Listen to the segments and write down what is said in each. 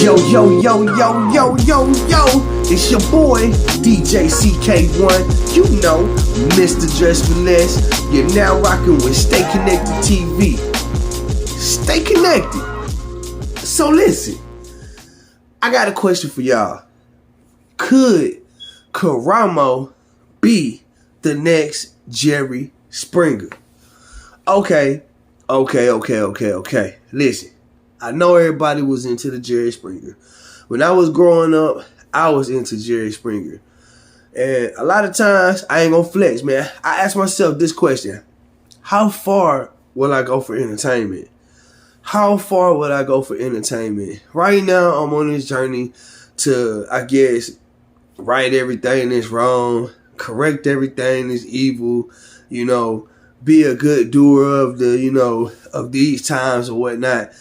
Yo, yo, yo, yo, yo, yo, yo, it's your boy, DJ CK1, you know, Mr. Dress for Less. You're now rocking with Stay Connected TV. Stay connected. So listen, I got a question for y'all. Could Karamo be the next Jerry Springer? Okay. Listen. I know everybody was into the Jerry Springer. When I was growing up, I was into Jerry Springer. And a lot of times, I ain't gonna flex, man. I ask myself this question. How far will I go for entertainment? How far would I go for entertainment? Right now, I'm on this journey to, I guess, right everything that's wrong, correct everything that's evil, you know, be a good doer of the, of these times or whatnot.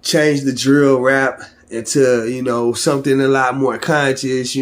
Change the drill rap into, something a lot more conscious,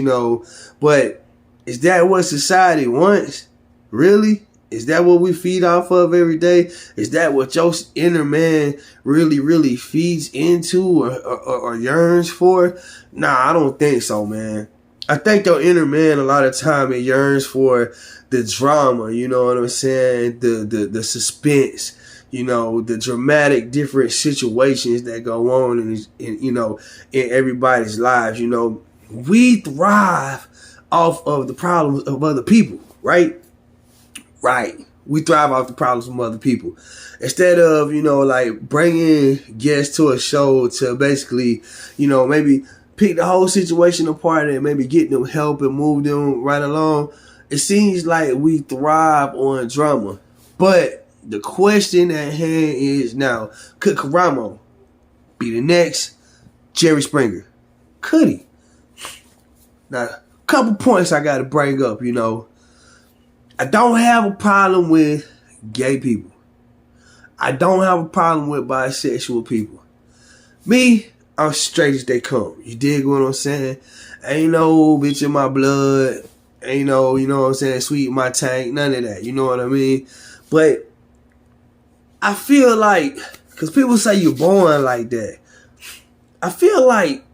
But is that what society wants? Really? Is that what we feed off of every day? Is that what your inner man really, really feeds into or yearns for? Nah, I don't think so, man. I think your inner man, a lot of time, it yearns for the drama, you know what I'm saying? The suspense. The dramatic different situations that go on in everybody's lives. We thrive off of the problems of other people, right? Right. We thrive off the problems of other people. Instead of, bringing guests to a show to basically, maybe pick the whole situation apart and maybe get them help and move them right along. It seems like we thrive on drama. But the question at hand is now, could Karamo be the next Jerry Springer? Could he? Now, a couple points I got to bring up, I don't have a problem with gay people. I don't have a problem with bisexual people. Me, I'm straight as they come. You dig what I'm saying? Ain't no bitch in my blood. Ain't no, sweet in my tank. None of that. You know what I mean? But I feel like, because people say you're born like that. I feel like,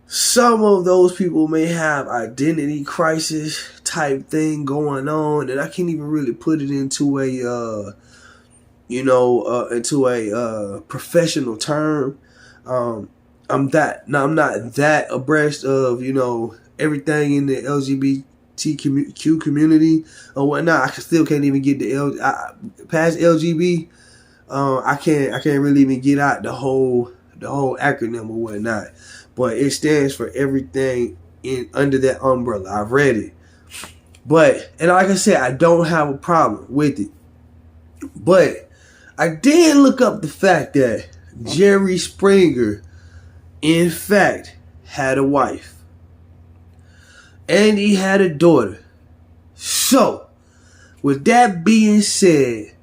some of those people may have identity crisis type thing going on, and I can't even really put it into a, professional term. I'm not that abreast of, everything in the LGBTQ community or whatnot. I still can't even get past LGB. I can't really even get out the whole acronym or whatnot. But it stands for everything under that umbrella. I've read it. But, and like I said, I don't have a problem with it. But I did look up the fact that Jerry Springer, in fact, had a wife. And he had a daughter. So, with that being said,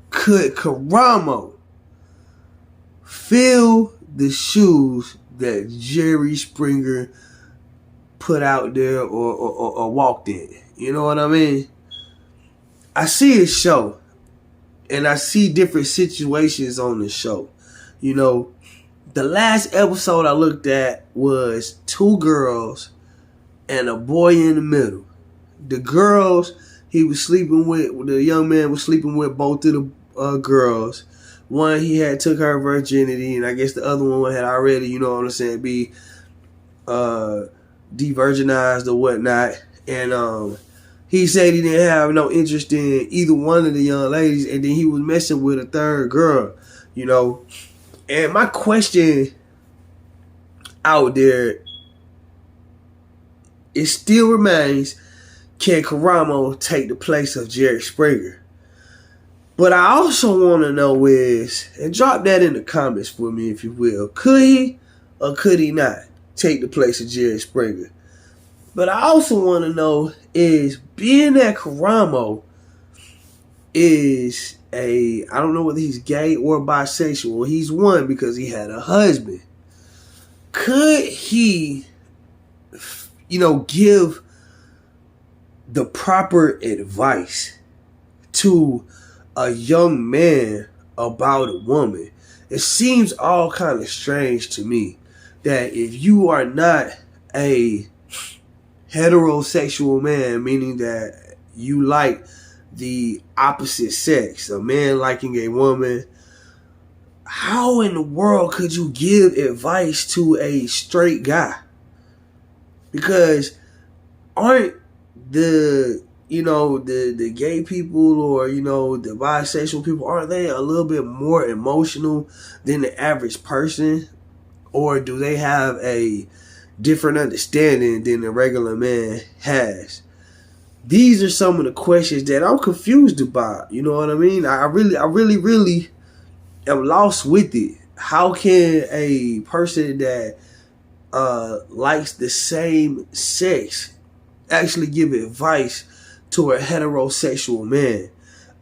could Karamo fill the shoes that Jerry Springer put out there or walked in? You know what I mean? I see his show, and I see different situations on the show. The last episode I looked at was 2 girls and a boy in the middle. The girls the young man was sleeping with both of the girls. One, he had took her virginity, and I guess the other one had already, be de-virginized or whatnot. And he said he didn't have no interest in either one of the young ladies, and then he was messing with a third girl, And my question out there, it still remains, can Karamo take the place of Jerry Springer? But I also want to know is, and drop that in the comments for me if you will, could he or could he not take the place of Jerry Springer? But I also want to know is, being that Karamo is I don't know whether he's gay or bisexual. He's one because he had a husband. Could he, give the proper advice to a young man about a woman, it seems all kind of strange to me that if you are not a heterosexual man, meaning that you like the opposite sex, a man liking a woman, how in the world could you give advice to a straight guy? Because aren't the gay people, or the bisexual people, aren't they a little bit more emotional than the average person? Or do they have a different understanding than the regular man has? These are some of the questions that I'm confused about. You know what I mean? I really am lost with it. How can a person that likes the same sex actually give advice to a heterosexual man?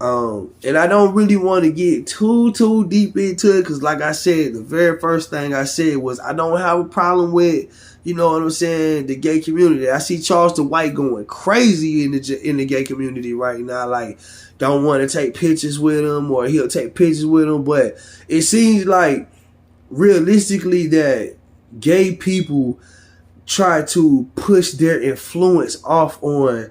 And I don't really want to get too deep into it, because like I said, the very first thing I said was I don't have a problem with, the gay community. I see Charleston White going crazy in the gay community right now, like don't want to take pictures with him, or he'll take pictures with him. But it seems like realistically that gay people try to push their influence off on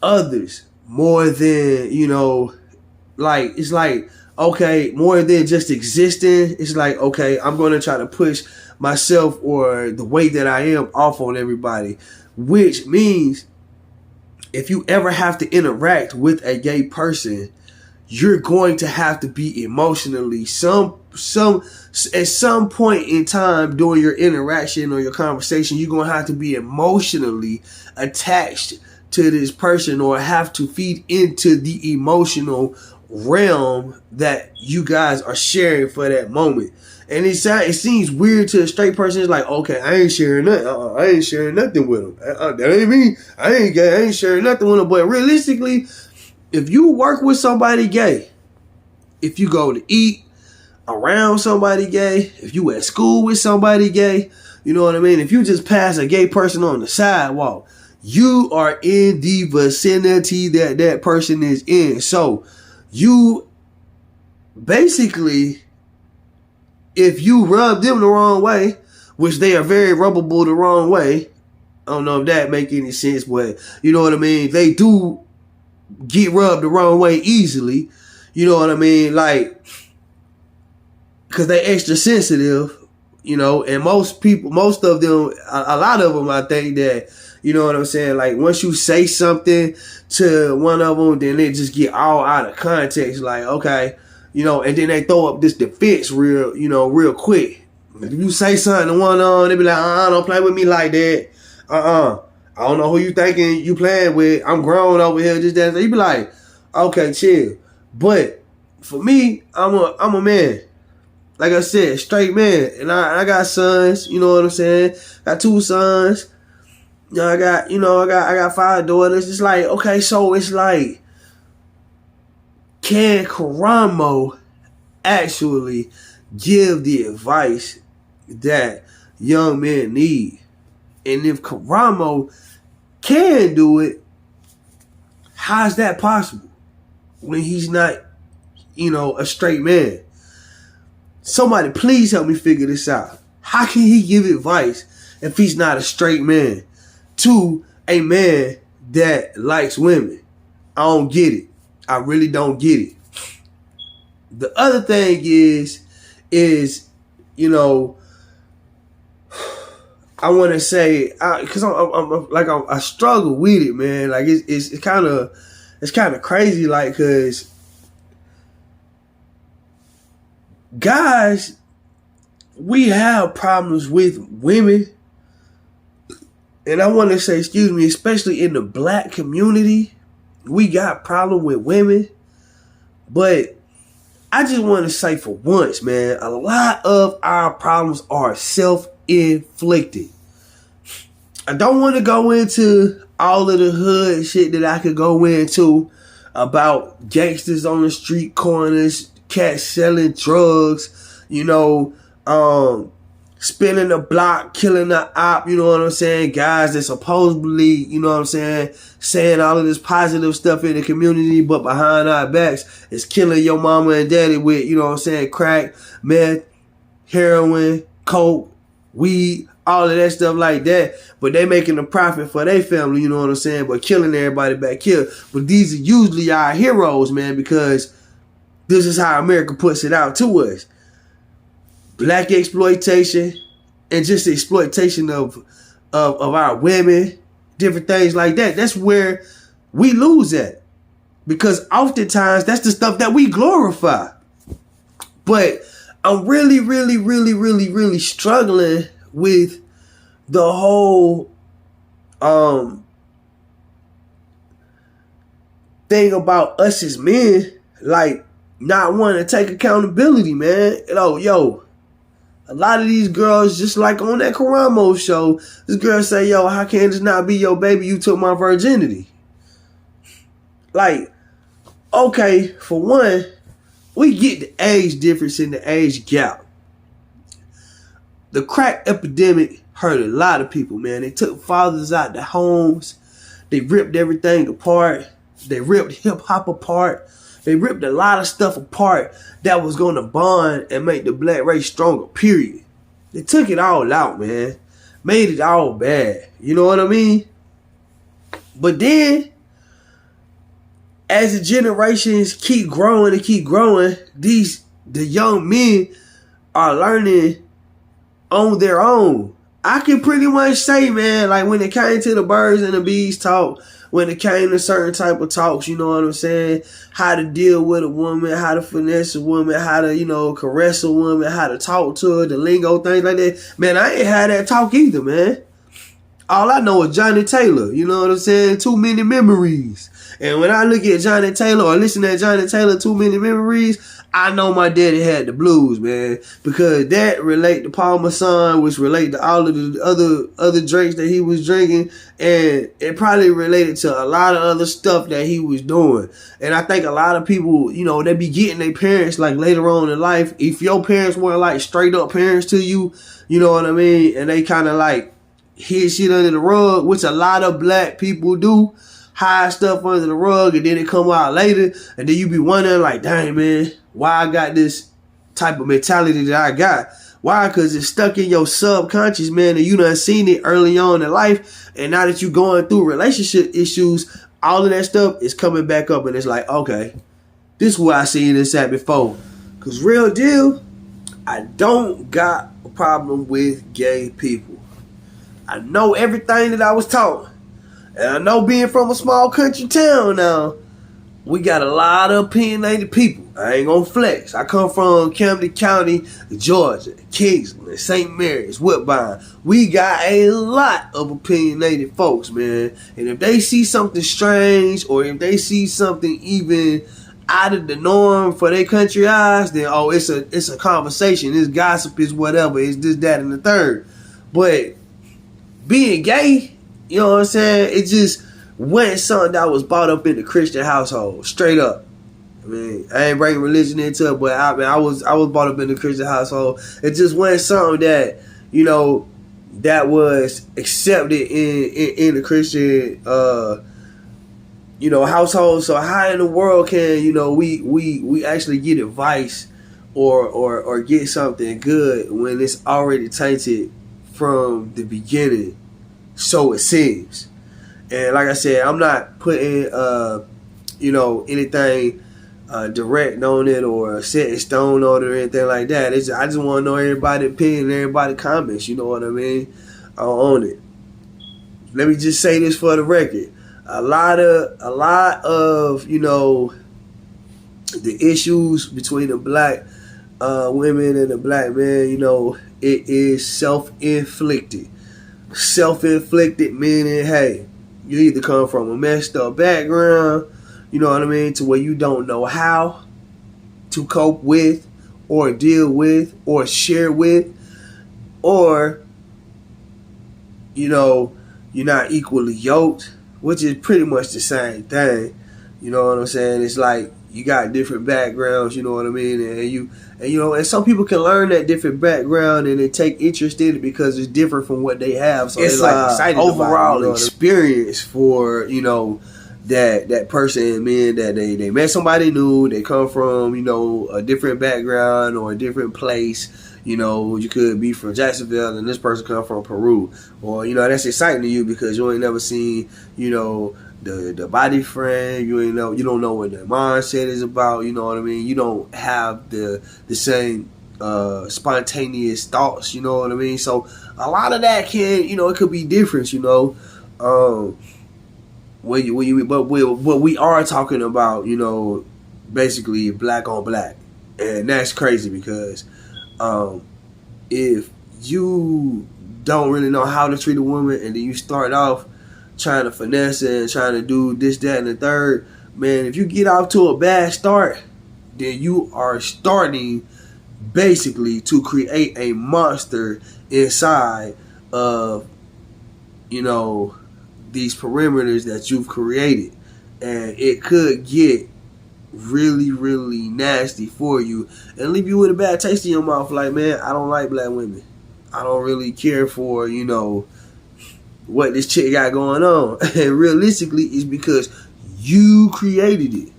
others more than, it's like, okay, more than just existing. It's like, okay, I'm going to try to push myself or the way that I am off on everybody, which means if you ever have to interact with a gay person, you're going to have to be emotionally at some point in time during your interaction or your conversation, you're going to have to be emotionally attached to this person, or have to feed into the emotional realm that you guys are sharing for that moment. And it seems weird to a straight person. It's like, okay, I ain't sharing nothing. I ain't sharing nothing with them. That ain't me. I ain't gay. I ain't sharing nothing with them. But realistically, if you work with somebody gay, if you go to eat around somebody gay, if you at school with somebody gay, you know what I mean? If you just pass a gay person on the sidewalk, you are in the vicinity that person is in. So you basically, if you rub them the wrong way, which they are very rubbable the wrong way, I don't know if that make any sense, but you know what I mean? They do get rubbed the wrong way easily. You know what I mean? Like, because they extra sensitive, and most of them, a lot of them, I think that, you know what I'm saying? Like, once you say something to one of them, then they just get all out of context. Like, okay, and then they throw up this defense real quick. If you say something to one of them, they be like, don't play with me like that. I don't know who you thinking you playing with. I'm grown over here, just that. You be like, okay, chill. But for me, I'm a man. Like I said, straight man. And I got sons, you know what I'm saying? Got 2 sons. I got 5 daughters. It's like, okay, so it's like, can Karamo actually give the advice that young men need? And if Karamo can do it, how's that possible when he's not, a straight man? Somebody please help me figure this out. How can he give advice if he's not a straight man to a man that likes women? I don't get it. I really don't get it. The other thing is, I want to say, because I struggle with it, man. Like it's kind of crazy, like, because guys, we have problems with women, and I want to say, especially in the black community, we got problem with women. But I just want to say, for once, man, a lot of our problems are self-inflicted. I don't want to go into all of the hood shit that I could go into about gangsters on the street corners, cats selling drugs, spinning the block, killing the op, you know what I'm saying? Guys that supposedly, you know what I'm saying all of this positive stuff in the community, but behind our backs is killing your mama and daddy with, you know what I'm saying, crack, meth, heroin, coke, weed, all of that stuff like that. But they making a profit for their family, you know what I'm saying, but killing everybody back here. But these are usually our heroes, man, because this is how America puts it out to us. Black exploitation and just exploitation of our women, different things like that. That's where we lose at. Because oftentimes that's the stuff that we glorify. But I'm really, really, really, really, really struggling with the whole thing about us as men, like not wanting to take accountability, man. Yo, a lot of these girls, just like on that Karamo show, this girl say, yo, how can this not be your baby? You took my virginity. Like, okay, for one, we get the age difference in the age gap. The crack epidemic hurt a lot of people, man. They took fathers out the homes. They ripped everything apart. They ripped hip-hop apart. They ripped a lot of stuff apart that was going to bond and make the black race stronger, period. They took it all out, man. Made it all bad. You know what I mean? But then, as the generations keep growing and keep growing, the young men are learning on their own. I can pretty much say, man, like when it came to the birds and the bees talk, when it came to certain type of talks, you know what I'm saying? How to deal with a woman, how to finesse a woman, how to, you know, caress a woman, how to talk to her, the lingo, things like that. Man, I ain't had that talk either, man. All I know is Johnny Taylor, you know what I'm saying? Too many memories. And when I look at Johnny Taylor or listen to Johnny Taylor, Too Many Memories, I know my daddy had the blues, man, because that relate to Paul Masson, which relate to all of the other drinks that he was drinking, and it probably related to a lot of other stuff that he was doing. And I think a lot of people, you know, they be getting their parents like later on in life. If your parents weren't like straight up parents to you, you know what I mean, and they kind of like hid shit under the rug, which a lot of black people do. Hide stuff under the rug and then it come out later, and then you be wondering like, dang, man, why I got this type of mentality that I got. Why? Because it's stuck in your subconscious, man, and you done seen it early on in life, and now that you going through relationship issues, all of that stuff is coming back up, and it's like, okay, this is where I seen this at before. Because real deal, I don't got a problem with gay people. I know everything that I was taught. And I know being from a small country town now, we got a lot of opinionated people. I ain't gonna flex. I come from Camden County, Georgia, Kingsland, St. Mary's, Woodbine. We got a lot of opinionated folks, man. And if they see something strange or if they see something even out of the norm for their country eyes, then it's a conversation. It's gossip, it's whatever. It's this, that, and the third. But being gay, you know what I'm saying? It just wasn't something that was brought up in the Christian household, straight up. I mean, I ain't bringing religion into it, but I was brought up in the Christian household. It just wasn't something that, you know, that was accepted in the Christian, you know, household. So how in the world can, you know, we actually get advice or get something good when it's already tainted from the beginning? So it seems. And like I said, I'm not putting, you know, anything direct on it or set in stone on it or anything like that. I just want to know everybody's opinion and everybody's comments, you know what I mean, on it. Let me just say this for the record. A lot of, you know, the issues between the black women and the black men, you know, it is self-inflicted. Self-inflicted meaning, hey, you either come from a messed up background, you know what I mean, to where you don't know how to cope with or deal with or share with, or, you know, you're not equally yoked, which is pretty much the same thing. You know what I'm saying? It's like you got different backgrounds, you know what I mean? And some people can learn that different background and they take interest in it because it's different from what they have. So it's like excited overall about it, experience for, that person, man, that they met somebody new, they come from, a different background or a different place. You could be from Jacksonville and this person come from Peru. Or, that's exciting to you because you ain't never seen, the body frame. You don't know what their mindset is about. You know what I mean? You don't have the same spontaneous thoughts. You know what I mean? So a lot of that it could be different. But we are talking about basically black on black, and that's crazy because if you don't really know how to treat a woman and then you start off trying to finesse it and trying to do this, that, and the third, man, if you get off to a bad start, then you are starting basically to create a monster inside of, these perimeters that you've created. And it could get really, really nasty for you and leave you with a bad taste in your mouth. Like, man, I don't like black women. I don't really care for, what this chick got going on. And realistically, it's because you created it.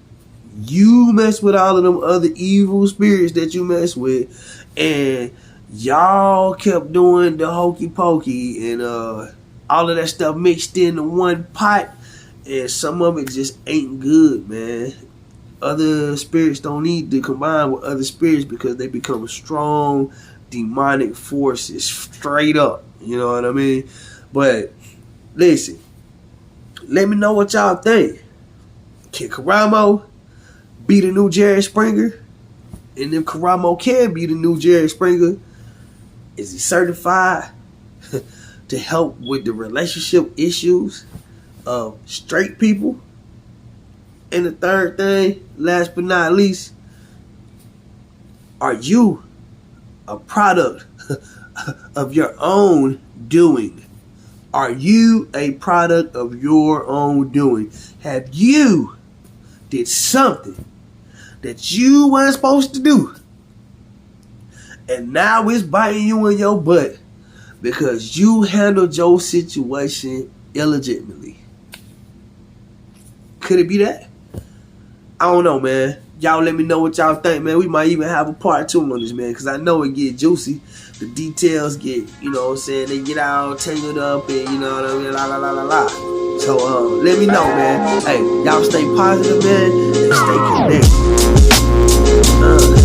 You mess with all of them other evil spirits that you mess with, and y'all kept doing the hokey pokey and all of that stuff mixed into one pot, and some of it just ain't good, man. Other spirits don't need to combine with other spirits because they become strong demonic forces straight up. You know what I mean? But listen, let me know what y'all think. Can Karamo be the new Jerry Springer? And if Karamo can be the new Jerry Springer, is he certified to help with the relationship issues of straight people? And the third thing, last but not least, are you a product of your own doing? Are you a product of your own doing? Have you did something that you weren't supposed to do, and now it's biting you in your butt because you handled your situation illegitimately? Could it be that? I don't know, man. Y'all let me know what y'all think, man. We might even have a part 2 on this, man, because I know it get juicy. The details get, they get all tangled up and, la, la, la, la, la. So, let me know, man. Hey, y'all stay positive, man, and stay connected.